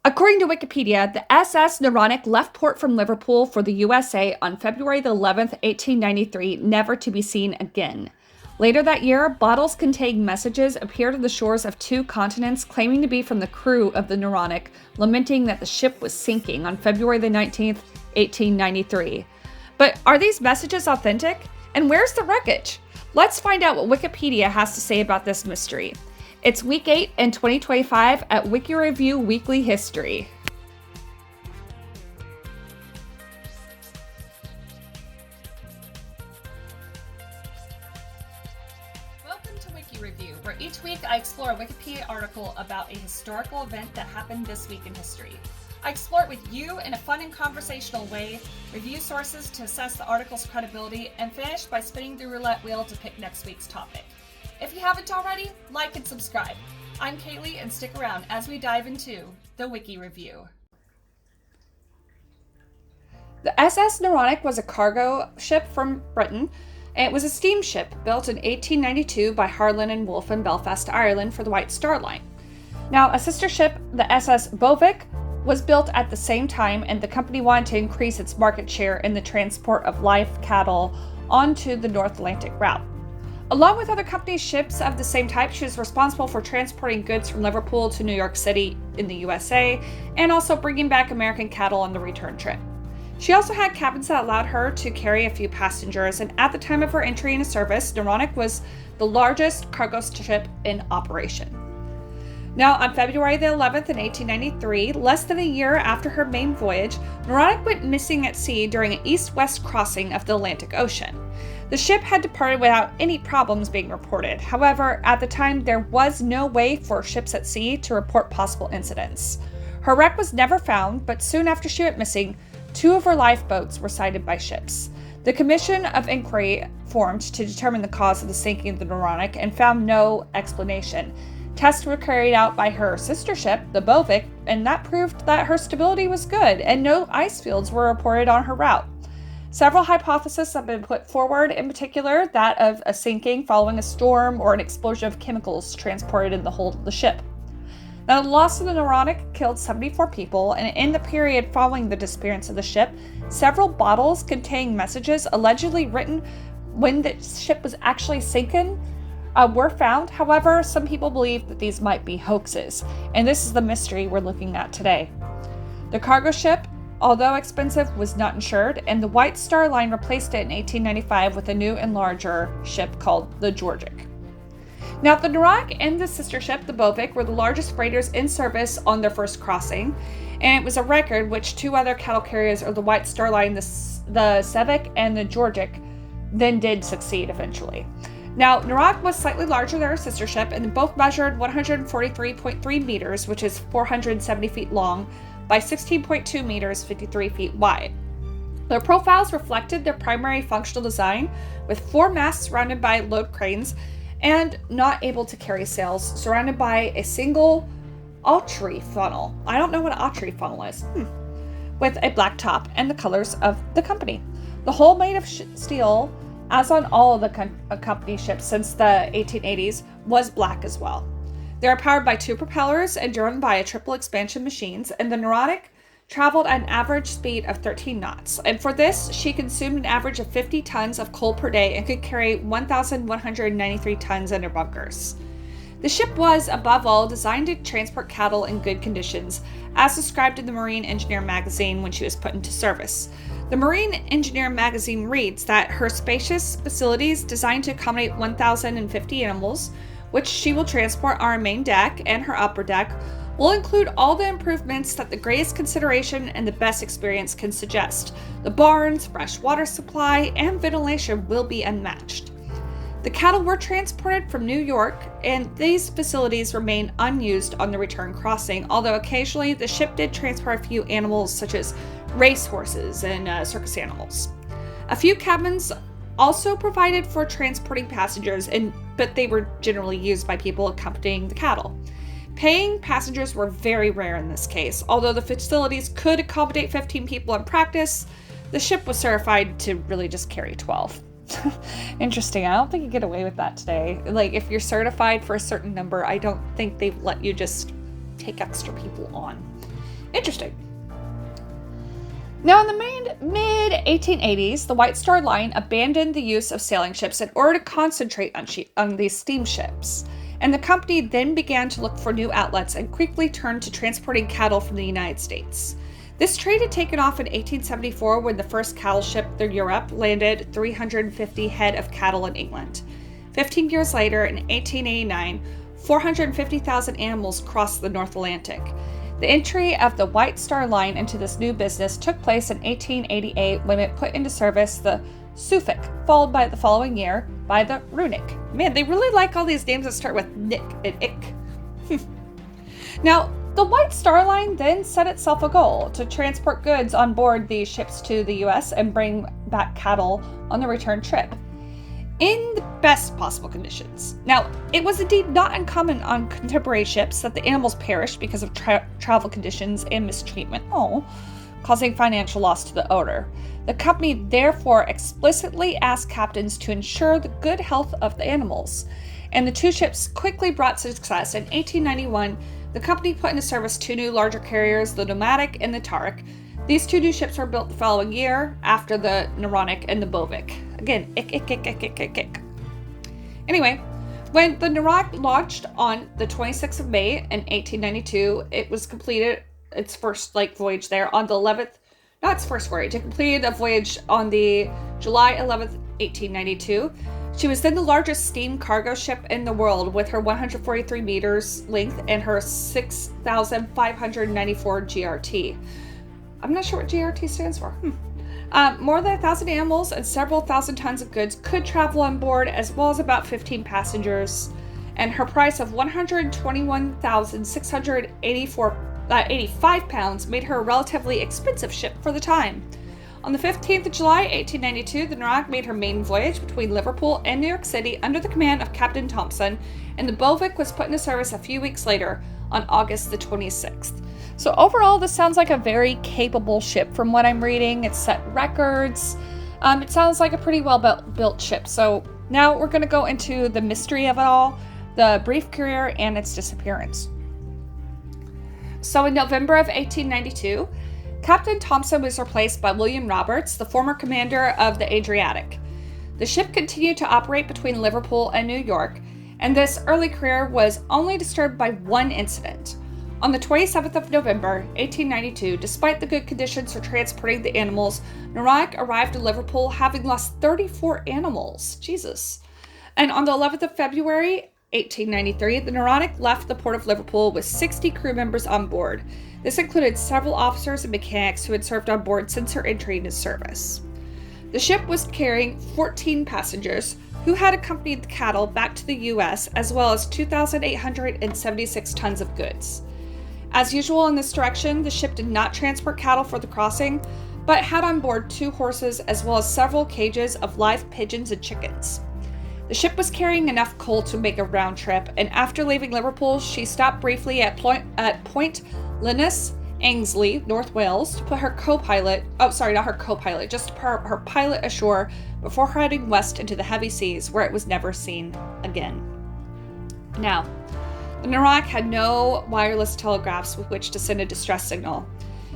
According to Wikipedia, the SS Naronic left port from Liverpool for the USA on February the 11th, 1893, never to be seen again. Later that year, bottles containing messages appeared on the shores of two continents claiming to be from the crew of the Naronic, lamenting that the ship was sinking on February the 19th, 1893. But are these messages authentic? And where's the wreckage? Let's find out what Wikipedia has to say about this mystery. It's week 8 in 2025 at Wiki Review Weekly History. Welcome to Wiki Review, where each week I explore a Wikipedia article about a historical event that happened this week in history. I explore it with you in a fun and conversational way, review sources to assess the article's credibility, and finish by spinning the roulette wheel to pick next week's topic. If you haven't already, like and subscribe. I'm Kaylee, and stick around as we dive into the Wiki Review. The SS Naronic was a cargo ship from Britain, and it was a steamship built in 1892 by Harland and Wolff in Belfast, Ireland for the White Star Line. Now, a sister ship, the SS Bovic, was built at the same time, and the company wanted to increase its market share in the transport of live cattle onto the North Atlantic route. Along with other companies' ships of the same type, she was responsible for transporting goods from Liverpool to New York City in the USA, and also bringing back American cattle on the return trip. She also had cabins that allowed her to carry a few passengers, and at the time of her entry into service, Naronic was the largest cargo ship in operation. Now, on February the 11th in 1893, less than a year after her main voyage, Naronic went missing at sea during an east-west crossing of the Atlantic Ocean. The ship had departed without any problems being reported. However, at the time, there was no way for ships at sea to report possible incidents. Her wreck was never found, but soon after she went missing, 2 of her lifeboats were sighted by ships. The Commission of Inquiry formed to determine the cause of the sinking of the Naronic and found no explanation. Tests were carried out by her sister ship, the Bovic, and that proved that her stability was good and no ice fields were reported on her route. Several hypotheses have been put forward, in particular that of a sinking following a storm or an explosion of chemicals transported in the hold of the ship. Now, the loss of the Naronic killed 74 people, and in the period following the disappearance of the ship, several bottles containing messages allegedly written when the ship was actually sinking were found. However, some people believe that these might be hoaxes, and this is the mystery we're looking at today. The cargo ship, although expensive, was not insured, and the White Star Line replaced it in 1895 with a new and larger ship called the Georgic. Now, the Naronic and the sister ship, the Bovic, were the largest freighters in service on their first crossing, and it was a record which 2 other cattle carriers of the White Star Line, the Sevic and the Georgic, then did succeed eventually. Now, Naronic was slightly larger than her sister ship, and both measured 143.3 meters, which is 470 feet long, by 16.2 meters, 53 feet wide. Their profiles reflected their primary functional design, with 4 masts surrounded by load cranes and not able to carry sails, surrounded by a single archery funnel. I don't know what an archery funnel is. With a black top and the colors of the company. The hull made of steel, as on all of the company ships since the 1880s, was black as well. They are powered by 2 propellers and driven by a triple expansion machines, and the Naronic traveled at an average speed of 13 knots. And for this, she consumed an average of 50 tons of coal per day and could carry 1,193 tons in her bunkers. The ship was, above all, designed to transport cattle in good conditions, as described in the Marine Engineer magazine when she was put into service. The Marine Engineer magazine reads that her spacious facilities designed to accommodate 1,050 animals, which she will transport on her main deck and her upper deck, will include all the improvements that the greatest consideration and the best experience can suggest. The barns, fresh water supply, and ventilation will be unmatched. The cattle were transported from New York, and these facilities remain unused on the return crossing, although occasionally the ship did transport a few animals such as racehorses and circus animals. A few cabins also provided for transporting passengers, but they were generally used by people accompanying the cattle. Paying passengers were very rare in this case. Although the facilities could accommodate 15 people in practice, the ship was certified to really just carry 12. Interesting. I don't think you get away with that today. Like, if you're certified for a certain number, I don't think they let you just take extra people on. Interesting. Now, in the mid-1880s, the White Star Line abandoned the use of sailing ships in order to concentrate on these steamships, and the company then began to look for new outlets and quickly turned to transporting cattle from the United States. This trade had taken off in 1874 when the first cattle ship, the Europe, landed 350 head of cattle in England. 15 years later, in 1889, 450,000 animals crossed the North Atlantic. The entry of the White Star Line into this new business took place in 1888 when it put into service the Suffolk, followed by the following year by the Runic. Man, they really like all these names that start with Nick and Ick. Now, the White Star Line then set itself a goal to transport goods on board these ships to the US and bring back cattle on the return trip in the best possible conditions. Now, it was indeed not uncommon on contemporary ships that the animals perished because of travel conditions and mistreatment, causing financial loss to the owner. The company therefore explicitly asked captains to ensure the good health of the animals, and the two ships quickly brought success. In 1891, the company put into service two new larger carriers, the Nomadic and the Tarik. These two new ships were built the following year after the Naronic and the Bovik. Again, ick. Anyway, when the Naronic launched on the 26th of May in 1892, it was completed its first voyage there on the 11th, not its first voyage, it completed a voyage on the July 11th, 1892. She was then the largest steam cargo ship in the world with her 143 meters length and her 6,594 GRT. I'm not sure what GRT stands for. More than 1,000 animals and several thousand tons of goods could travel on board, as well as about 15 passengers. And her price of 121,685 pounds made her a relatively expensive ship for the time. On the 15th of July, 1892, the Naronic made her maiden voyage between Liverpool and New York City under the command of Captain Thompson, and the Bovik was put into service a few weeks later on August the 26th. So overall, this sounds like a very capable ship from what I'm reading. It's set records. It sounds like a pretty well-built ship. So now we're going to go into the mystery of it all, the brief career, and its disappearance. So in November of 1892, Captain Thompson was replaced by William Roberts, the former commander of the Adriatic. The ship continued to operate between Liverpool and New York, and this early career was only disturbed by one incident. On the 27th of November, 1892, despite the good conditions for transporting the animals, Naronic arrived in Liverpool having lost 34 animals. Jesus. And on the 11th of February, 1893, the Naronic left the port of Liverpool with 60 crew members on board. This included several officers and mechanics who had served on board since her entry into service. The ship was carrying 14 passengers who had accompanied the cattle back to the U.S., as well as 2,876 tons of goods. As usual in this direction, the ship did not transport cattle for the crossing, but had on board 2 horses as well as several cages of live pigeons and chickens. The ship was carrying enough coal to make a round trip, and after leaving Liverpool, she stopped briefly at Point Linus, Ainsley, North Wales, to put her pilot ashore before heading west into the heavy seas, where it was never seen again. Now, the Naronic had no wireless telegraphs with which to send a distress signal.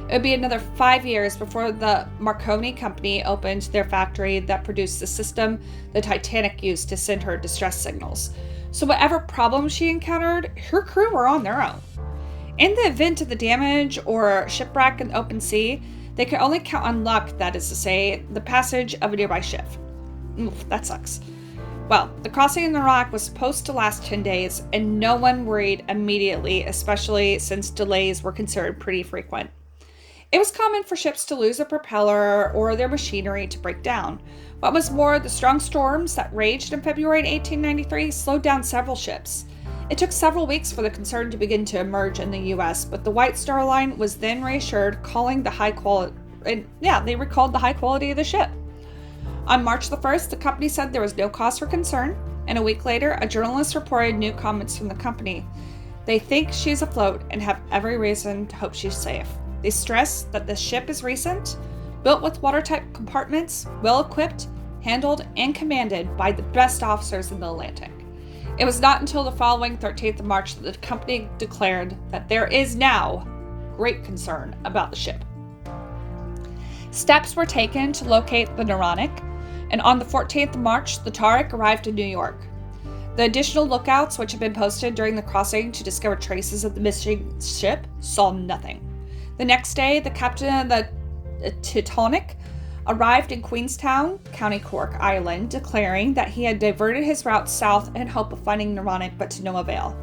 It would be another 5 years before the Marconi Company opened their factory that produced the system the Titanic used to send her distress signals. So whatever problems she encountered, her crew were on their own. In the event of the damage or shipwreck in the open sea, they could only count on luck, that is to say, the passage of a nearby ship. Oof, that sucks. Well, the crossing in the Naronic was supposed to last 10 days, and no one worried immediately, especially since delays were considered pretty frequent. It was common for ships to lose a propeller or their machinery to break down. What was more, the strong storms that raged in February 1893 slowed down several ships. It took several weeks for the concern to begin to emerge in the U.S., but the White Star Line was then reassured, recalled the high quality of the ship. On March the 1st, the company said there was no cause for concern, and a week later, a journalist reported new comments from the company. They think she's afloat and have every reason to hope she's safe. They stress that the ship is recent, built with watertight compartments, well-equipped, handled, and commanded by the best officers in the Atlantic. It was not until the following 13th of March that the company declared that there is now great concern about the ship. Steps were taken to locate the Naronic, and on the 14th of March, the Tarik arrived in New York. The additional lookouts, which had been posted during the crossing to discover traces of the missing ship, saw nothing. The next day, the captain of the Teutonic arrived in Queenstown, County Cork, Ireland, declaring that he had diverted his route south in hope of finding Naronic, but to no avail.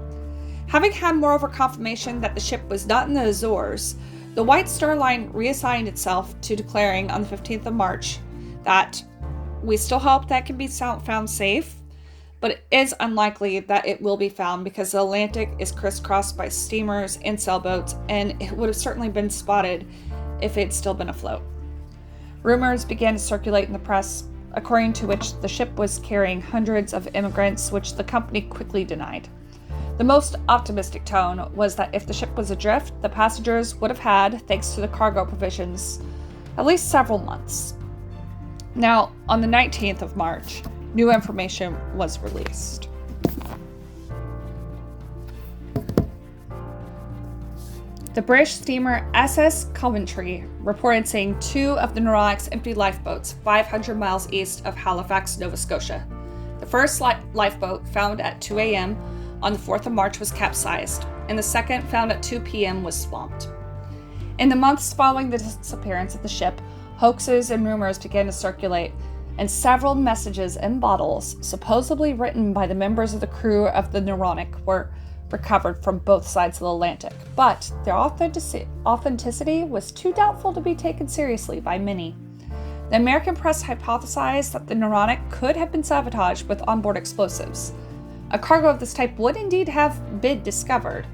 Having had moreover confirmation that the ship was not in the Azores, the White Star Line reassigned itself to declaring on the 15th of March that we still hope that can be found safe, but it is unlikely that it will be found because the Atlantic is crisscrossed by steamers and sailboats, and it would have certainly been spotted if it had still been afloat. Rumors began to circulate in the press, according to which the ship was carrying hundreds of immigrants, which the company quickly denied. The most optimistic tone was that if the ship was adrift, the passengers would have had, thanks to the cargo provisions, at least several months. Now, on the 19th of March, new information was released. The British steamer SS Coventry reported seeing two of the Naronic's empty lifeboats 500 miles east of Halifax, Nova Scotia. The first lifeboat, found at 2 a.m. on the 4th of March, was capsized, and the second, found at 2 p.m., was swamped. In the months following the disappearance of the ship, hoaxes and rumors began to circulate, and several messages in bottles, supposedly written by the members of the crew of the Naronic, were recovered from both sides of the Atlantic, but their authenticity was too doubtful to be taken seriously by many. The American press hypothesized that the Naronic could have been sabotaged with onboard explosives. A cargo of this type would indeed have been discovered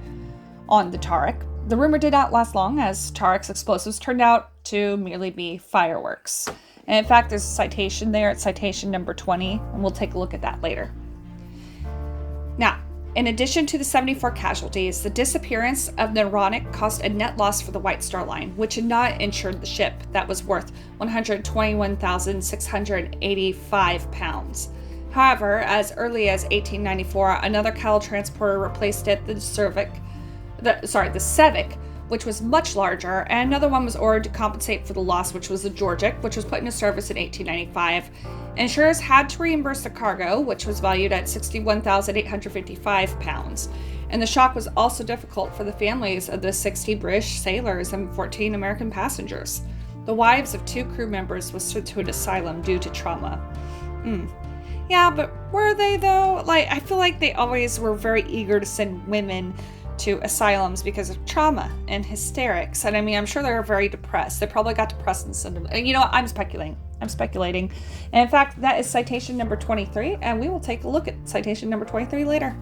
on the Tarik. The rumor did not last long, as Tarik's explosives turned out to merely be fireworks. And in fact, there's a citation there at citation number 20, and we'll take a look at that later. Now, in addition to the 74 casualties, the disappearance of the Naronic caused a net loss for the White Star Line, which had not insured the ship that was worth £121,685. However, as early as 1894, another cattle transporter replaced it, the Sevic, which was much larger, and another one was ordered to compensate for the loss, which was the Georgic, which was put into service in 1895. Insurers had to reimburse the cargo, which was valued at £61,855, and the shock was also difficult for the families of the 60 British sailors and 14 American passengers. The wives of 2 crew members were sent to an asylum due to trauma. Yeah, but were they though? I feel like they always were very eager to send women to asylums because of trauma and hysterics. And I mean, I'm sure they were very depressed. They probably got depressed and sent them. And you know what? I'm speculating. And in fact, that is citation number 23, and we will take a look at citation number 23 later.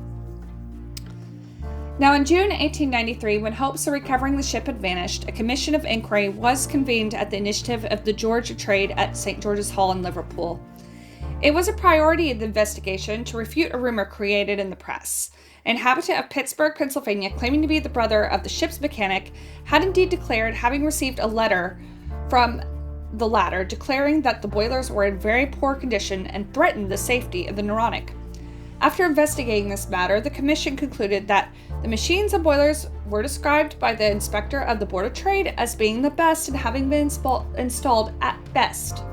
Now, in June 1893, when hopes of recovering the ship had vanished, a commission of inquiry was convened at the initiative of the Georgia Trade at St. George's Hall in Liverpool. It was a priority of the investigation to refute a rumor created in the press. An inhabitant of Pittsburgh, Pennsylvania, claiming to be the brother of the ship's mechanic, had indeed declared having received a letter from the latter declaring that the boilers were in very poor condition and threatened the safety of the Naronic. After investigating this matter, the commission concluded that the machines and boilers were described by the inspector of the Board of Trade as being the best and having been installed at best.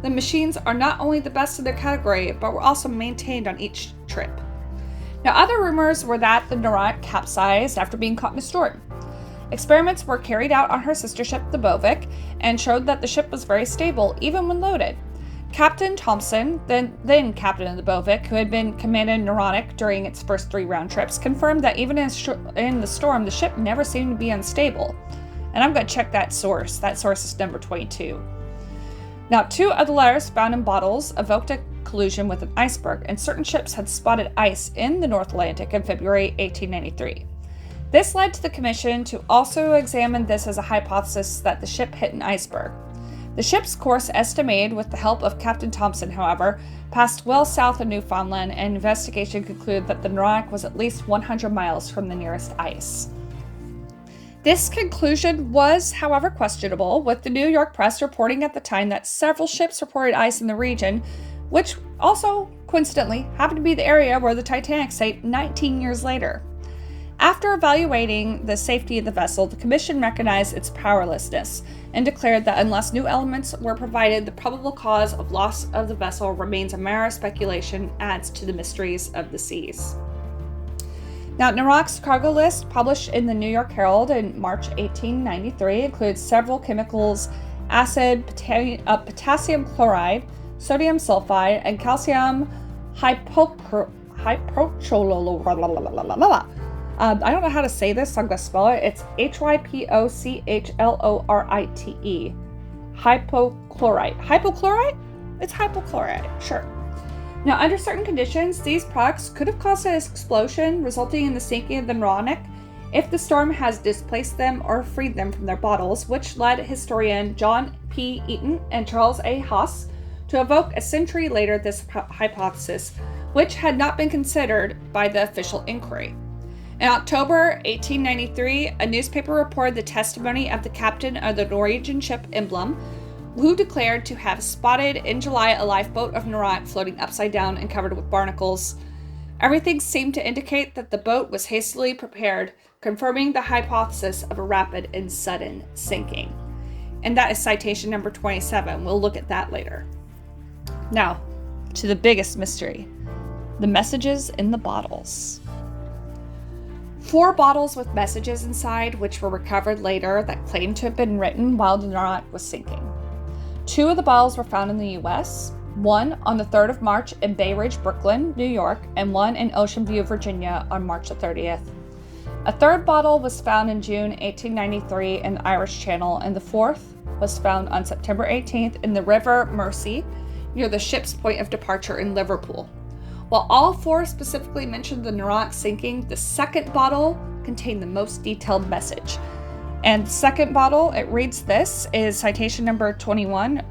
The machines are not only the best in their category, but were also maintained on each trip. Now, other rumors were that the Naronic capsized after being caught in a storm. Experiments were carried out on her sister ship, the Bovic, and showed that the ship was very stable even when loaded. Captain Thompson, then captain of the Bovic, who had been commanding Naronic during its first 3 round trips, confirmed that even in the storm, the ship never seemed to be unstable. And I'm going to check that source. That source is number 22. Now, 2 of the letters found in bottles evoked a collision with an iceberg, and certain ships had spotted ice in the North Atlantic in February 1893. This led to the commission to also examine this as a hypothesis that the ship hit an iceberg. The ship's course, estimated with the help of Captain Thompson, however, passed well south of Newfoundland, and investigation concluded that the Naronic was at least 100 miles from the nearest ice. This conclusion was, however, questionable, with the New York press reporting at the time that several ships reported ice in the region, which also, coincidentally, happened to be the area where the Titanic sank 19 years later. After evaluating the safety of the vessel, the Commission recognized its powerlessness and declared that unless new elements were provided, the probable cause of loss of the vessel remains a mere speculation, adds to the mysteries of the seas. Now, Naronic's cargo list, published in the New York Herald in March 1893, includes several chemicals: acid, potassium chloride, sodium sulfide, and calcium hypochlorite. I don't know how to say this, so I'm going to spell it. It's Hypochlorite. Hypochlorite. Hypochlorite? It's hypochlorite, sure. Now, under certain conditions, these products could have caused an explosion, resulting in the sinking of the Naronic if the storm has displaced them or freed them from their bottles, which led historian John P. Eaton and Charles A. Haas to evoke a century later this hypothesis, which had not been considered by the official inquiry. In October 1893, a newspaper reported the testimony of the captain of the Norwegian ship Emblem, who declared to have spotted in July a lifeboat of Naronic floating upside down and covered with barnacles. Everything seemed to indicate that the boat was hastily prepared, confirming the hypothesis of a rapid and sudden sinking. And that is citation number 27. We'll look at that later. Now, to the biggest mystery: the messages in the bottles. 4 bottles with messages inside, which were recovered later, that claimed to have been written while the Naronic was sinking. 2 of the bottles were found in the U.S., one on the 3rd of March in Bay Ridge, Brooklyn, New York, and one in Ocean View, Virginia on March the 30th. A 3rd bottle was found in June 1893 in the Irish Channel, and the 4th was found on September 18th in the River Mersey, near the ship's point of departure in Liverpool. While all 4 specifically mentioned the Naronic sinking, the 2nd bottle contained the most detailed message. And the 2nd bottle, it reads this, is citation number 21,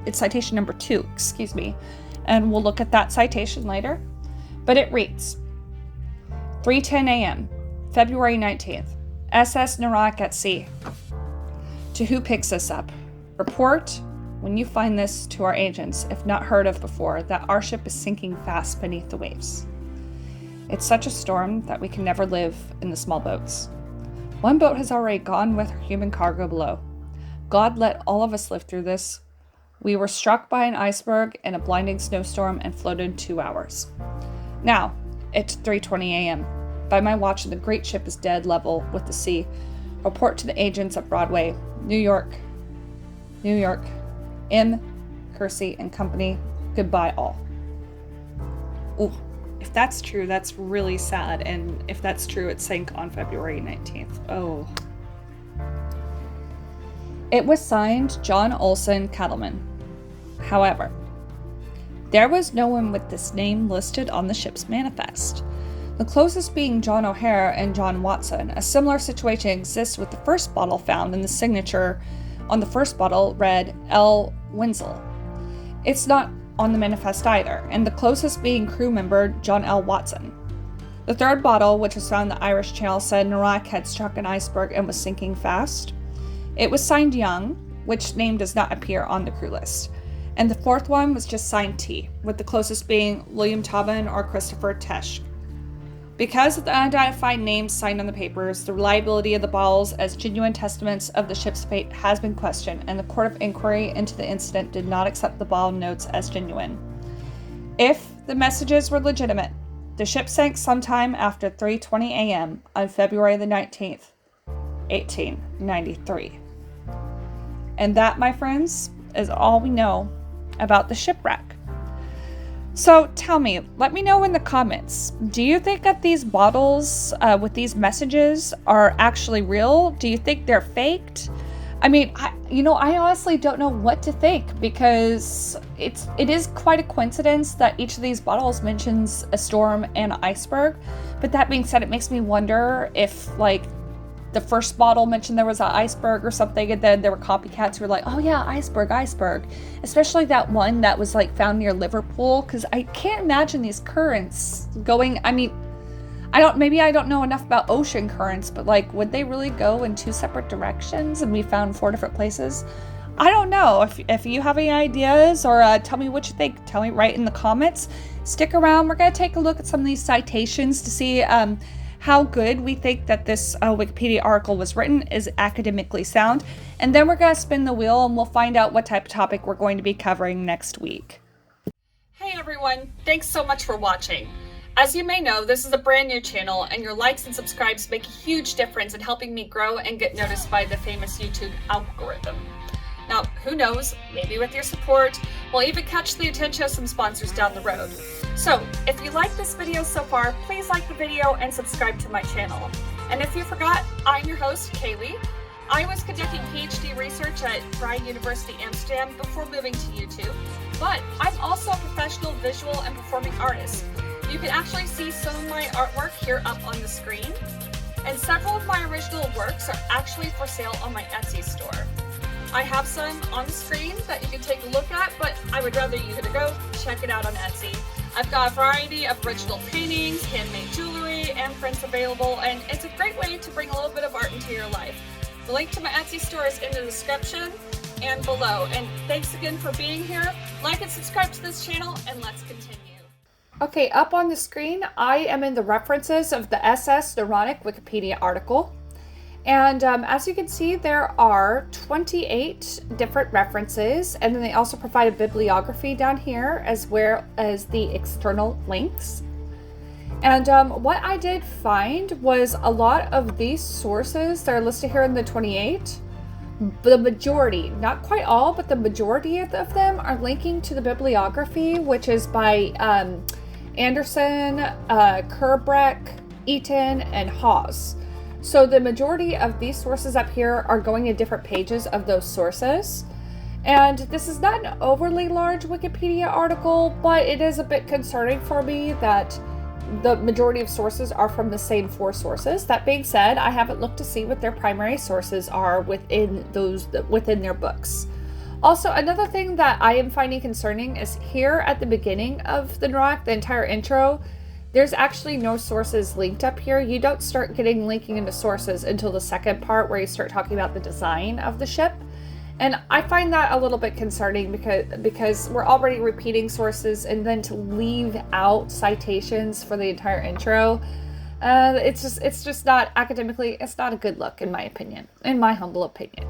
it's citation number 2, excuse me. And we'll look at that citation later. But it reads, 3:10 a.m., February 19th, SS Naronic at sea. To who picks us up? Report, when you find this, to our agents, if not heard of before, that our ship is sinking fast beneath the waves. It's such a storm that we can never live in the small boats. One boat has already gone with her human cargo below. God let all of us live through this. We were struck by an iceberg in a blinding snowstorm and floated 2 hours. Now, it's 3:20 a.m. By my watch, the great ship is dead level with the sea. Report to the agents at Broadway, New York. M. Kersey and Company. Goodbye all. Ooh, if that's true, that's really sad. And if that's true, it sank on February 19th. Oh. It was signed John Olson Cattleman. However, there was no one with this name listed on the ship's manifest. The closest being John O'Hare and John Watson. A similar situation exists with the first bottle found, and the signature on the first bottle read L. Wenzel. It's not on the manifest either, and the closest being crew member John L. Watson. The 3rd bottle, which was found in the Irish Channel, said Naronic had struck an iceberg and was sinking fast. It was signed Young, which name does not appear on the crew list. And the 4th one was just signed T, with the closest being William Tobin or Christopher Tesh. Because of the unidentified names signed on the papers, the reliability of the bottles as genuine testaments of the ship's fate has been questioned, and the Court of Inquiry into the incident did not accept the bottle notes as genuine. If the messages were legitimate, the ship sank sometime after 3:20 a.m. on February the 19th, 1893. And that, my friends, is all we know about the shipwreck. So tell me, let me know in the comments, do you think that these bottles with these messages are actually real? Do you think they're faked? I mean, I honestly don't know what to think, because it is quite a coincidence that each of these bottles mentions a storm and an iceberg. But that being said, it makes me wonder if, like, the first bottle mentioned there was an iceberg or something, and then there were copycats who were like, oh yeah, iceberg. Especially that one that was like found near Liverpool, because I can't imagine these currents going, I mean, maybe I don't know enough about ocean currents, but like, would they really go in 2 separate directions and we found 4 different places? I don't know. If you have any ideas, or tell me what you think, tell me right in the comments. Stick around. We're going to take a look at some of these citations to see how good we think that this Wikipedia article was written is academically sound. And then we're going to spin the wheel and we'll find out what type of topic we're going to be covering next week. Hey everyone, thanks so much for watching. As you may know, this is a brand new channel, and your likes and subscribes make a huge difference in helping me grow and get noticed by the famous YouTube algorithm. Now, who knows, maybe with your support, we'll even catch the attention of some sponsors down the road. So, if you like this video so far, please like the video and subscribe to my channel. And if you forgot, I'm your host, Kaylee. I was conducting PhD research at Vrije University Amsterdam before moving to YouTube, but I'm also a professional visual and performing artist. You can actually see some of my artwork here up on the screen, and several of my original works are actually for sale on my Etsy store. I have some on the screen that you can take a look at, but I would rather you to go check it out on Etsy. I've got a variety of original paintings, handmade jewelry, and prints available, and it's a great way to bring a little bit of art into your life. The link to my Etsy store is in the description and below. And thanks again for being here. Like and subscribe to this channel, and let's continue. Okay, up on the screen, I am in the references of the SS Naronic Wikipedia article. And as you can see, there are 28 different references, and then they also provide a bibliography down here as well as the external links. And what I did find was a lot of these sources that are listed here in the 28, the majority, not quite all, but the majority of them are linking to the bibliography, which is by Anderson, Kurbreck, Eaton, and Hawes. So the majority of these sources up here are going to different pages of those sources. And this is not an overly large Wikipedia article, but it is a bit concerning for me that the majority of sources are from the same 4 sources. That being said, I haven't looked to see what their primary sources are within their books. Also, another thing that I am finding concerning is here at the beginning of the Naronic, the entire intro, there's actually no sources linked up here. You don't start getting linking into sources until the second part where you start talking about the design of the ship. And I find that a little bit concerning because we're already repeating sources, and then to leave out citations for the entire intro, it's just not academically, it's not a good look in my opinion, in my humble opinion.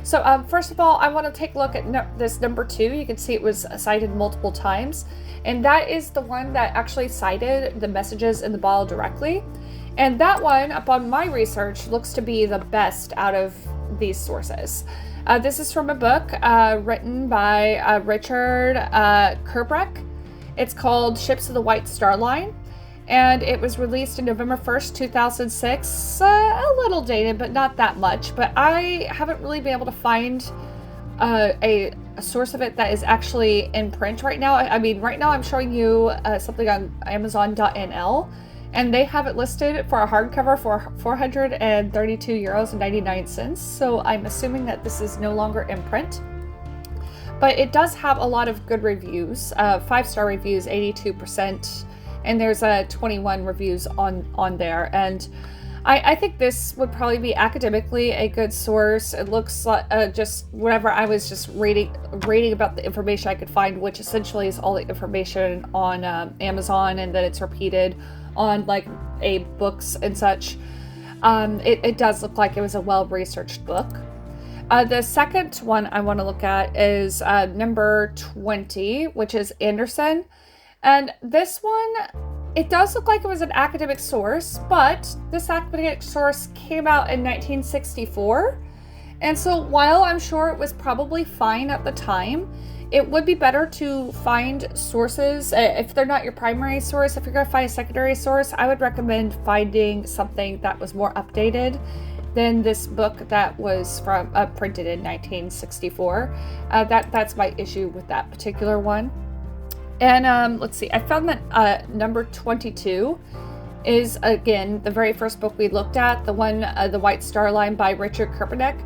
So first of all, I want to take a look at this number 2. You can see it was cited multiple times, and that is the one that actually cited the messages in the bottle directly. And that one, upon my research, looks to be the best out of these sources. This is from a book written by Richard Kurbreck. It's called Ships of the White Star Line, and it was released in November 1st, 2006. A little dated, but not that much. But I haven't really been able to find a source of it that is actually in print right now. I mean, right now I'm showing you something on Amazon.nl, and they have it listed for a hardcover for 432 euros and 99 cents. So I'm assuming that this is no longer in print. But it does have a lot of good reviews, 5-star reviews, 82%, and there's 21 reviews on there. And I think this would probably be academically a good source. It looks like just whatever I was just reading about the information I could find, which essentially is all the information on Amazon, and then it's repeated on like books and such. It does look like it was a well-researched book. The second one I want to look at is number 20, which is Anderson. And this one, it does look like it was an academic source, but this academic source came out in 1964. And so while I'm sure it was probably fine at the time, it would be better to find sources. If they're not your primary source, if you're going to find a secondary source, I would recommend finding something that was more updated than this book that was from printed in 1964. That's my issue with that particular one. And let's see, I found that number 22 is, again, the very first book we looked at, the one, The White Star Line by Richard Kurbreck.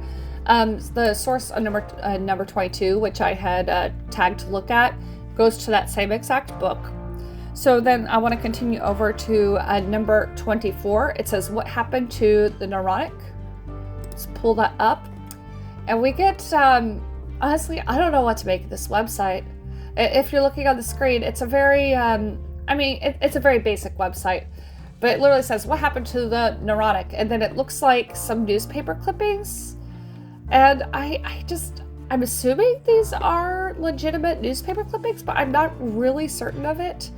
The source on number 22, which I had tagged to look at, goes to that same exact book. So then I want to continue over to number 24. It says, What Happened to the Naronic? Let's pull that up. And we get, honestly, I don't know what to make of this website. If you're looking on the screen, it's a very, it's a very basic website. but it literally says, what happened to the Naronic? And then it looks like some newspaper clippings. And I'm assuming these are legitimate newspaper clippings, but I'm not really certain of it.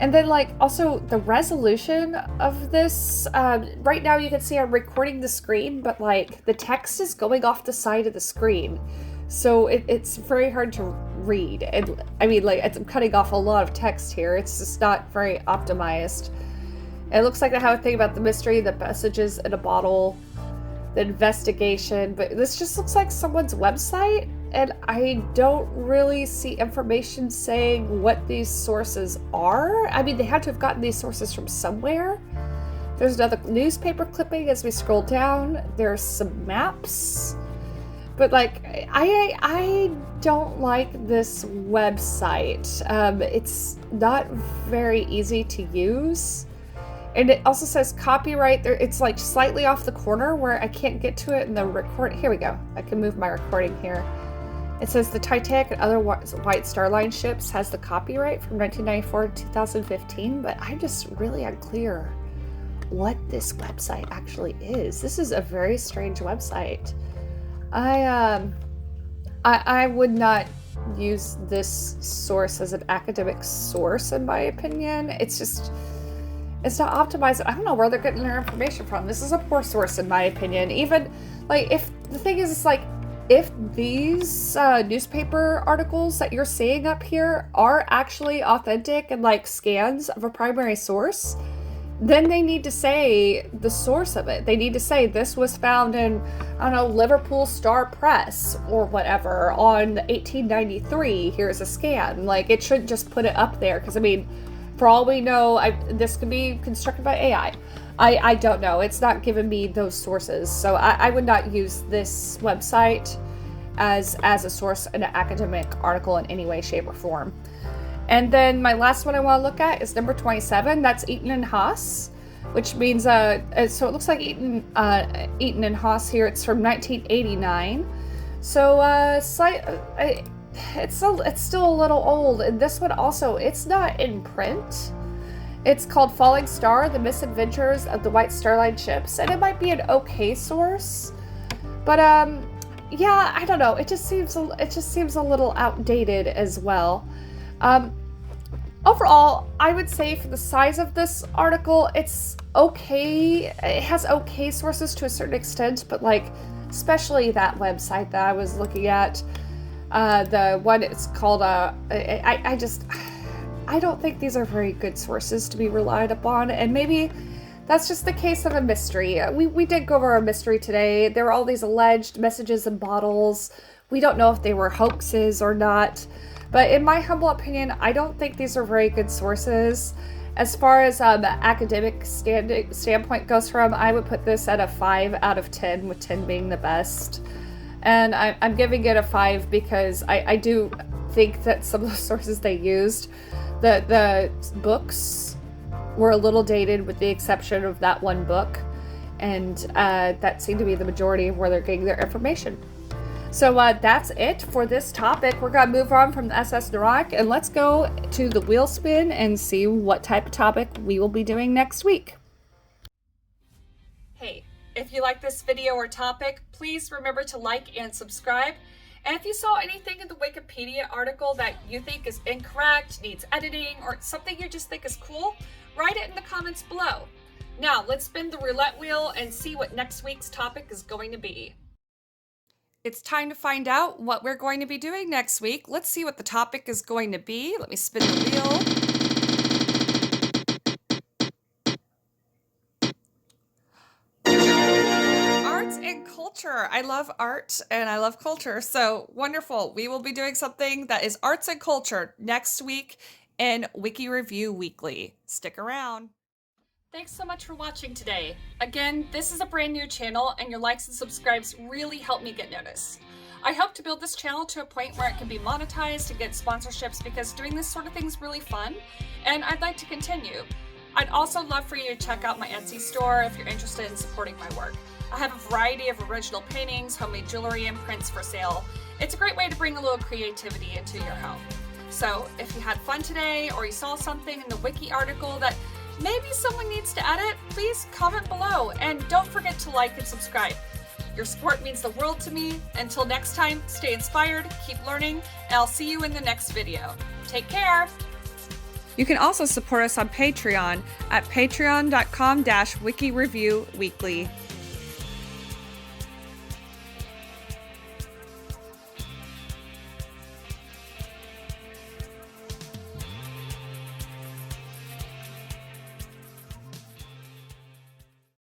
And then, like, also the resolution of this, right now you can see I'm recording the screen, but like the text is going off the side of the screen. So it's very hard to read. And I mean, like, I'm cutting off a lot of text here. It's just not very optimized. It looks like they have a thing about the mystery, the messages in a bottle, the investigation, but this just looks like someone's website. And I don't really see information saying what these sources are. I mean, they had to have gotten these sources from somewhere. There's another newspaper clipping as we scroll down. There's some maps. But like, I don't like this website. It's not very easy to use. And it also says copyright there. It's like slightly off the corner where I can't get to it in the record. Here we go. I can move my recording here. It says the Titanic and other White Star Line ships has the copyright from 1994 to 2015, but I'm just really unclear what this website actually is. This is a very strange website. I would not use this source as an academic source, in my opinion. It's not optimized. I don't know where they're getting their information from. This is a poor source, in my opinion. Even, like, if the thing is, it's like, if these newspaper articles that you're seeing up here are actually authentic and like scans of a primary source, then they need to say the source of it. They need to say this was found in, I don't know, Liverpool Star Press or whatever on 1893. Here's a scan. Like, it shouldn't just put it up there, because I mean, for all we know, this could be constructed by AI. I don't know. It's not giving me those sources. So I would not use this website as a source in an academic article in any way, shape, or form. And then my last one I want to look at is number 27. That's Eaton and Haas, which means, so it looks like Eaton and Haas here. It's from 1989. So it's still a little old. And this one also, it's not in print. It's called Falling Star, The Misadventures of the White Star Line Ships, and it might be an okay source, but yeah, I don't know. It just seems a little outdated as well. Overall, I would say for the size of this article, it's okay. It has okay sources to a certain extent, but like, especially that website that I was looking at, the one it's called, I don't think these are very good sources to be relied upon, and maybe that's just the case of a mystery. We did go over a mystery today. There were all these alleged messages in bottles. We don't know if they were hoaxes or not, but in my humble opinion, I don't think these are very good sources. As far as academic standpoint goes from, I would put this at a 5 out of 10, with 10 being the best. And I'm giving it a 5 because I do think that some of the sources they used, the books were a little dated, with the exception of that one book, and that seemed to be the majority of where they're getting their information. So that's it for this topic. We're going to move on from the SS Naronic, and let's go to the wheel spin and see what type of topic we will be doing next week. Hey, if you like this video or topic, please remember to like and subscribe. And if you saw anything in the Wikipedia article that you think is incorrect, needs editing, or something you just think is cool, write it in the comments below. Now, let's spin the roulette wheel and see what next week's topic is going to be. It's time to find out what we're going to be doing next week. Let's see what the topic is going to be. Let me spin the wheel. And culture. I love art and I love culture, so wonderful. We will be doing something that is arts and culture next week in Wiki Review Weekly. Stick around. Thanks so much for watching today. Again, this is a brand new channel, and your likes and subscribes really help me get noticed. I hope to build this channel to a point where it can be monetized and get sponsorships, because doing this sort of thing is really fun, and I'd like to continue. I'd also love for you to check out my Etsy store if you're interested in supporting my work. I have a variety of original paintings, homemade jewelry, and prints for sale. It's a great way to bring a little creativity into your home. So if you had fun today, or you saw something in the Wiki article that maybe someone needs to edit, please comment below. And don't forget to like and subscribe. Your support means the world to me. Until next time, stay inspired, keep learning, and I'll see you in the next video. Take care. You can also support us on Patreon at patreon.com/wikireviewweekly.